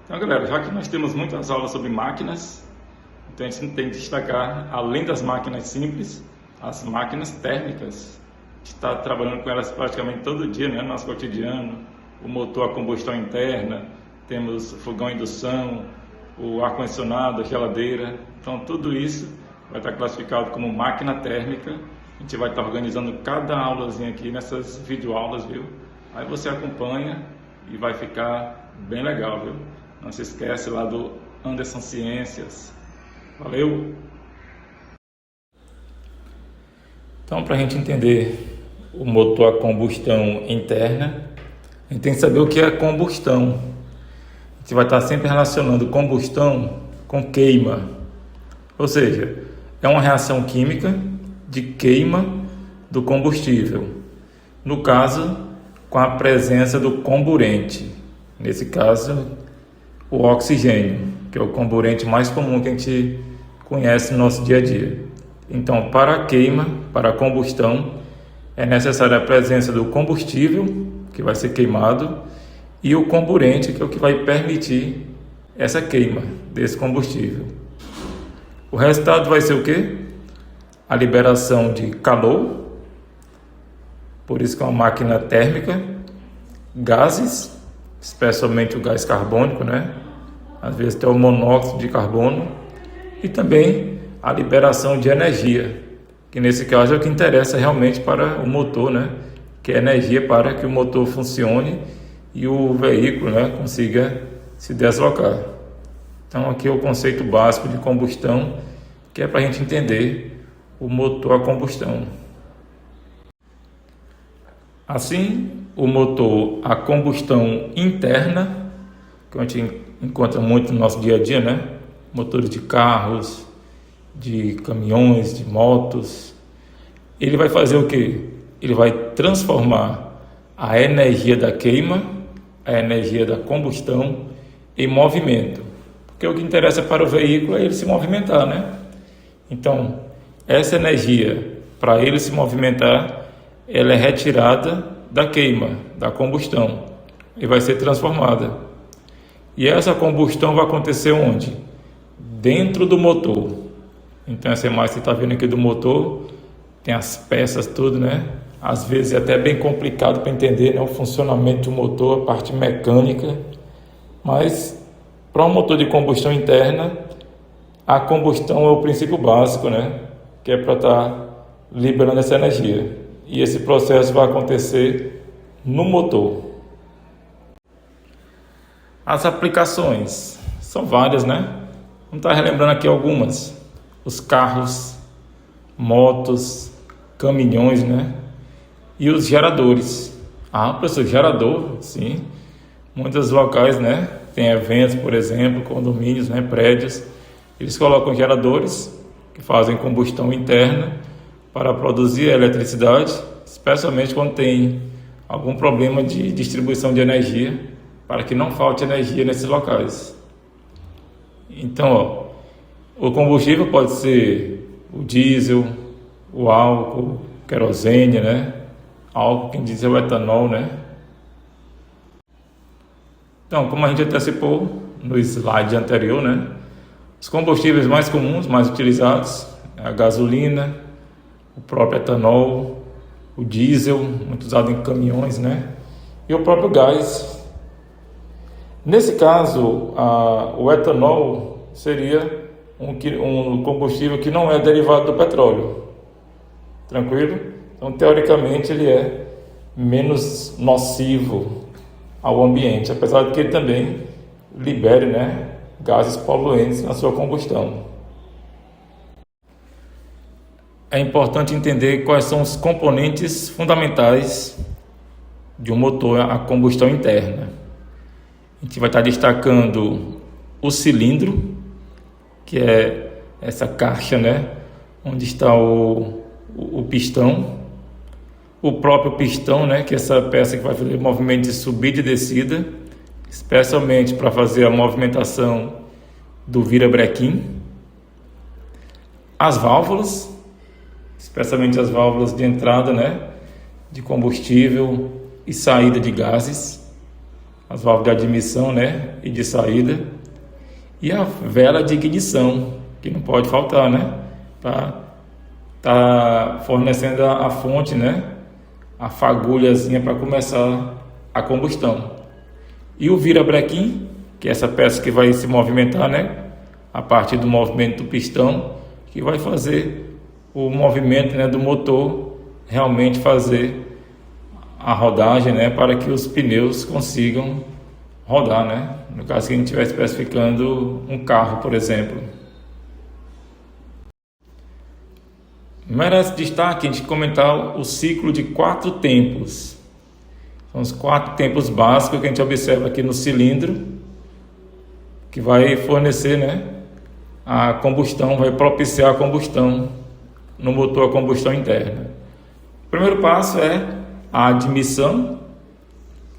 Então, galera, já que nós temos muitas aulas sobre máquinas, então a gente tem que destacar, além das máquinas simples, as máquinas térmicas. A gente está trabalhando com elas praticamente todo dia, né, no nosso cotidiano. O motor a combustão interna, temos o fogão a indução, o ar-condicionado, a geladeira. Então, tudo isso vai estar classificado como máquina térmica. A gente vai estar organizando cada aulazinha aqui nessas videoaulas, viu? Aí você acompanha e vai ficar bem legal, viu? Não se esquece lá do Anderson Ciências. Valeu! Então, para a gente entender o motor a combustão interna, a gente tem que saber o que é combustão. A gente vai estar sempre relacionando combustão com queima. Ou seja, é uma reação química de queima do combustível. No caso, com a presença do comburente. Nesse caso, o oxigênio, que é o comburente mais comum que a gente conhece no nosso dia a dia. Então, para a queima, para a combustão, é necessária a presença do combustível, que vai ser queimado, e o comburente, que é o que vai permitir essa queima desse combustível. O resultado vai ser o quê? A liberação de calor, por isso que é uma máquina térmica, gases, especialmente o gás carbônico, né? Às vezes tem o monóxido de carbono, e também a liberação de energia, que nesse caso é o que interessa realmente para o motor, né? Que é energia para que o motor funcione e o veículo, né, consiga se deslocar. Então aqui é o conceito básico de combustão, que é para a gente entender o motor a combustão. Assim, o motor a combustão interna, que a gente encontra muito no nosso dia a dia, né? Motores de carros, de caminhões, de motos. Ele vai fazer o quê? Ele vai transformar a energia da queima, a energia da combustão, em movimento. Porque o que interessa para o veículo é ele se movimentar, né? Então, essa energia, para ele se movimentar, ela é retirada da queima, da combustão, e vai ser transformada. E essa combustão vai acontecer onde? Dentro do motor. Então essa imagem que você está vendo aqui do motor, tem as peças tudo, né? Às vezes é até bem complicado para entender, né, o funcionamento do motor, a parte mecânica. Mas para um motor de combustão interna, a combustão é o princípio básico, né? Que é para estar liberando essa energia. E esse processo vai acontecer no motor. As aplicações são várias, né? Vamos estar relembrando aqui algumas. Os carros, motos, caminhões, né? E os geradores. Professor, gerador, sim. Muitos locais, né? Tem eventos, por exemplo, condomínios, né? Prédios. Eles colocam geradores que fazem combustão interna para produzir eletricidade, especialmente quando tem algum problema de distribuição de energia, para que não falte energia nesses locais. Então, o combustível pode ser o diesel, o álcool, querosene, né? Álcool, quem diz é o etanol, né? Então, como a gente antecipou no slide anterior, né? Os combustíveis mais comuns, mais utilizados, é a gasolina, o próprio etanol, o diesel, muito usado em caminhões, né? E o próprio gás. Nesse caso, o etanol seria um combustível que não é derivado do petróleo. Tranquilo? Então, teoricamente, ele é menos nocivo ao ambiente, apesar de que ele também libere, né, gases poluentes na sua combustão. É importante entender quais são os componentes fundamentais de um motor a combustão interna. A gente vai estar destacando o cilindro, que é essa caixa, né, onde está o pistão, o próprio pistão, né, que é essa peça que vai fazer o movimento de subida e descida, especialmente para fazer a movimentação do virabrequim, as válvulas, especialmente as válvulas de entrada, né, de combustível e saída de gases, as válvulas de admissão, né, e de saída, e a vela de ignição, que não pode faltar, né, tá fornecendo a fonte, né, a fagulhazinha para começar a combustão. E o virabrequim, que é essa peça que vai se movimentar, né, a partir do movimento do pistão, que vai fazer o movimento, né, do motor realmente fazer a rodagem, né, para que os pneus consigam rodar, né? No caso que a gente estiver especificando um carro, por exemplo. Merece destaque a gente comentar o ciclo de 4 tempos. São os 4 tempos básicos que a gente observa aqui no cilindro, que vai fornecer, né, a combustão, vai propiciar a combustão no motor a combustão interna. O primeiro passo é a admissão,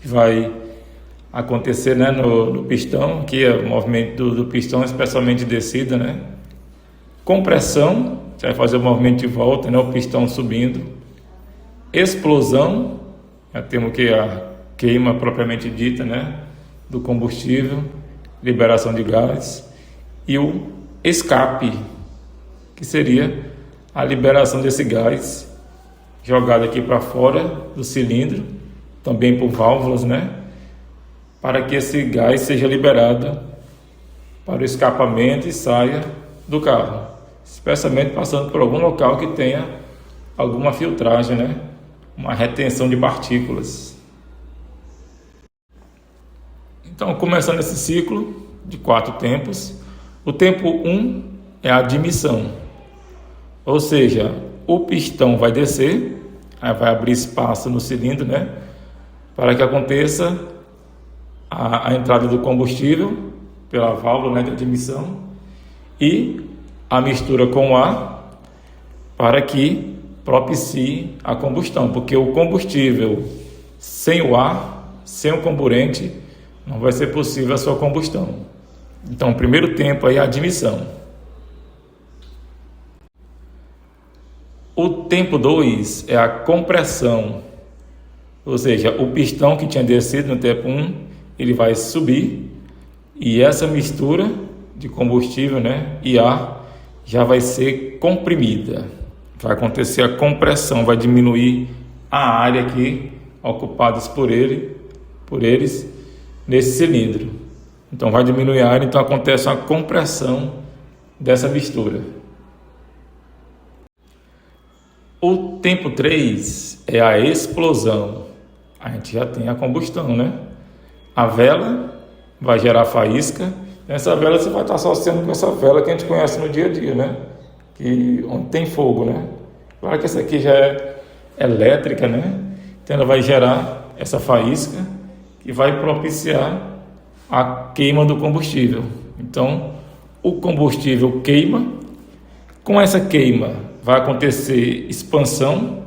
que vai acontecer, né, no pistão, que é o movimento do pistão, especialmente de descida, né? Compressão, você vai fazer o movimento de volta, né, o pistão subindo. Explosão, temos que a queima propriamente dita, né, do combustível, liberação de gás. E o escape, que seria a liberação desse gás jogado aqui para fora do cilindro, também por válvulas, né, para que esse gás seja liberado para o escapamento e saia do carro, especialmente passando por algum local que tenha alguma filtragem, né, uma retenção de partículas. Então, começando esse ciclo de 4 tempos, o tempo 1 é a admissão, ou seja, o pistão vai descer, aí vai abrir espaço no cilindro, né, para que aconteça a entrada do combustível pela válvula, né, de admissão, e a mistura com o ar para que propicie a combustão, porque o combustível sem o ar, sem o comburente, não vai ser possível a sua combustão. Então, o primeiro tempo aí é a admissão. O tempo 2 é a compressão, ou seja, o pistão que tinha descido no tempo 1, ele vai subir e essa mistura de combustível, né, e ar já vai ser comprimida. Vai acontecer a compressão, vai diminuir a área aqui ocupada por eles nesse cilindro. Então vai diminuir a área, então acontece uma compressão dessa mistura. O tempo 3 é a explosão. A gente já tem a combustão, né? A vela vai gerar faísca. Essa vela você vai estar associando com essa vela que a gente conhece no dia a dia, né? Onde tem fogo, né? Claro que essa aqui já é elétrica, né? Então ela vai gerar essa faísca que vai propiciar a queima do combustível. Então o combustível queima. Com essa queima vai acontecer expansão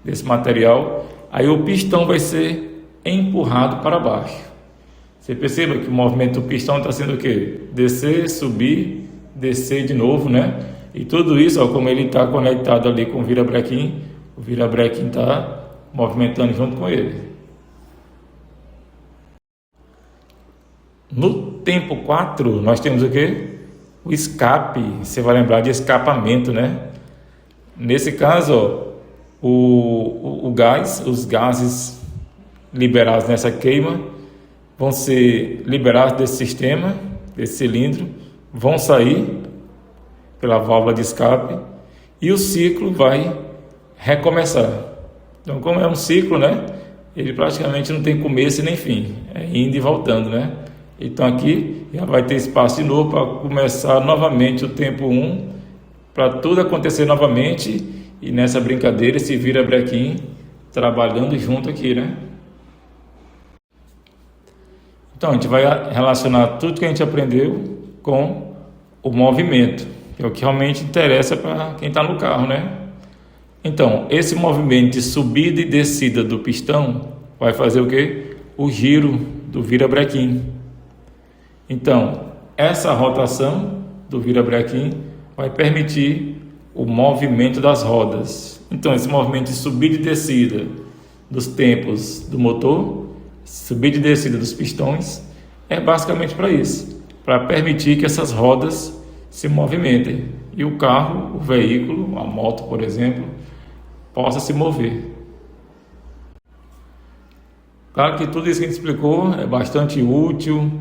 desse material, aí o pistão vai ser empurrado para baixo. Você perceba que o movimento do pistão está sendo o quê? Descer, subir, descer de novo, né? E tudo isso, ó, como ele está conectado ali com o virabrequim está movimentando junto com ele. No tempo 4, nós temos o quê? O escape. Você vai lembrar de escapamento, né? Nesse caso, ó, o gás, os gases liberados nessa queima vão ser liberados desse sistema, desse cilindro, vão sair pela válvula de escape e o ciclo vai recomeçar. Então, como é um ciclo, né, ele praticamente não tem começo e nem fim, é indo e voltando, né? Então aqui já vai ter espaço de novo para começar novamente o tempo 1, para tudo acontecer novamente, e nessa brincadeira esse virabrequim trabalhando junto aqui, né? Então a gente vai relacionar tudo que a gente aprendeu com o movimento, que é o que realmente interessa para quem está no carro, né? Então esse movimento de subida e descida do pistão vai fazer o quê? O giro do virabrequim. Então essa rotação do virabrequim vai permitir o movimento das rodas. Então esse movimento de subida e descida dos tempos do motor subida e descida dos pistões é basicamente para isso, para permitir que essas rodas se movimentem e o carro, o veículo, a moto, por exemplo, possa se mover. Claro que tudo isso que a gente explicou é bastante útil,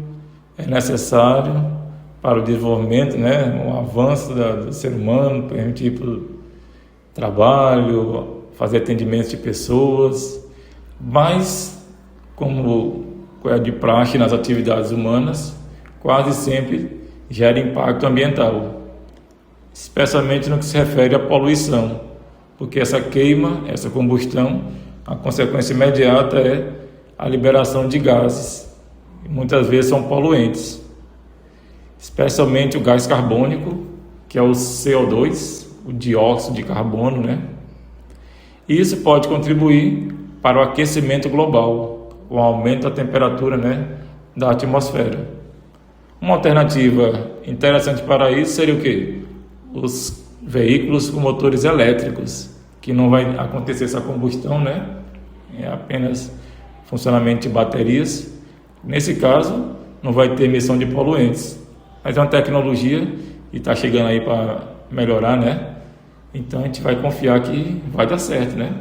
é necessário para o desenvolvimento, né, o avanço do ser humano, permitir para o trabalho, fazer atendimentos de pessoas, mas, como é de praxe nas atividades humanas, quase sempre gera impacto ambiental, especialmente no que se refere à poluição, porque essa queima, essa combustão, a consequência imediata é a liberação de gases, que muitas vezes são poluentes, especialmente o gás carbônico, que é o CO2, o dióxido de carbono, né? E isso pode contribuir para o aquecimento global, o aumento da temperatura, né, da atmosfera. Uma alternativa interessante para isso seria o quê? Os veículos com motores elétricos, que não vai acontecer essa combustão, né? É apenas funcionamento de baterias. Nesse caso, não vai ter emissão de poluentes. Mas é uma tecnologia que está chegando aí para melhorar, né? Então a gente vai confiar que vai dar certo, né?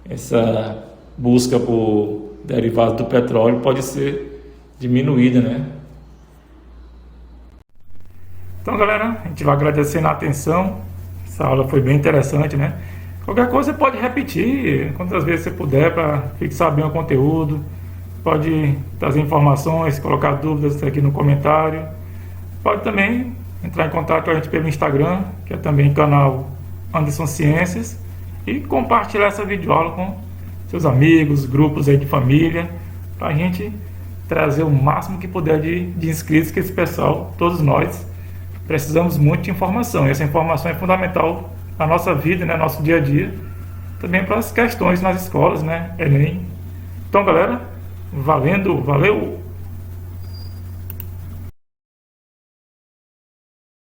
Essa busca por derivados do petróleo pode ser diminuída, né? Então, galera, a gente vai agradecendo a atenção. Essa aula foi bem interessante, né? Qualquer coisa você pode repetir quantas vezes você puder para fixar bem o conteúdo. Pode trazer informações, colocar dúvidas aqui no comentário. Pode também entrar em contato com a gente pelo Instagram, que é também o canal Anderson Ciências, e compartilhar essa videoaula com seus amigos, grupos aí de família, para a gente trazer o máximo que puder de inscritos, que esse pessoal, todos nós, precisamos muito de informação. E essa informação é fundamental na nossa vida, né, nosso dia a dia, também para as questões nas escolas, né, Enem. Então, galera, valeu!